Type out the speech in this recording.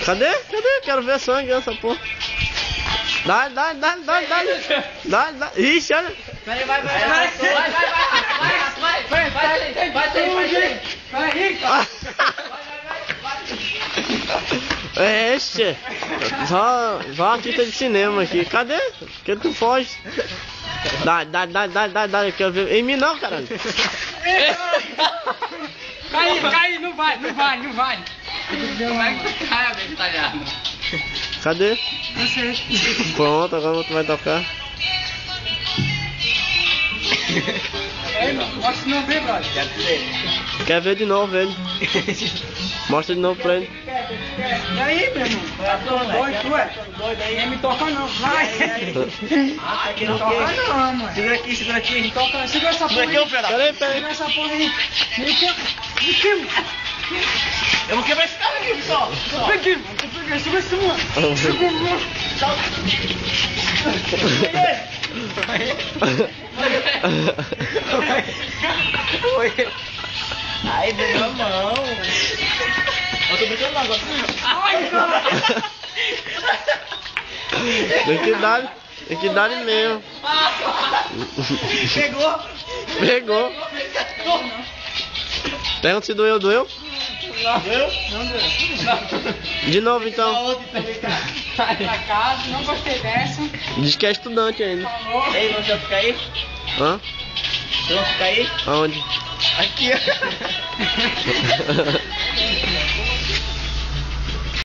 Cadê? Quero ver sangue nessa porra. Dá. Ixi, olha. Vai. Este. Só artista de cinema aqui. Cadê? Que tu foge? Dá. Eu quero ver. Em mim não, caralho. Cai, não vai. Cara, vegetariano. Cadê? Não sei. Pronto, agora tu vai tocar. Acho que não vê, brother. Quer ver de novo ele? Mostra de novo pra ele. E aí, meu irmão? Tá doido, tu é? Não me toca não, vai. Aqui não toca não, mano. Segura aqui. Não toca, segura essa porra aí. Peraí. Segura essa porra aí. Me queima. Eu vou quebrar esse cara aqui, pessoal. Vem aqui, segura esse mano. Ai, deu a mão. Eu tô brincando agora. Ai, cara. Tem que dar mesmo. Pegou. Pergunta se doeu. Não doeu. De novo então. Pra casa, não gostei dessa. Diz que é estudante ainda. Falou. Ei, você vai ficar aí? Hã? Você vai ficar aí? Aonde? Aqui, ó.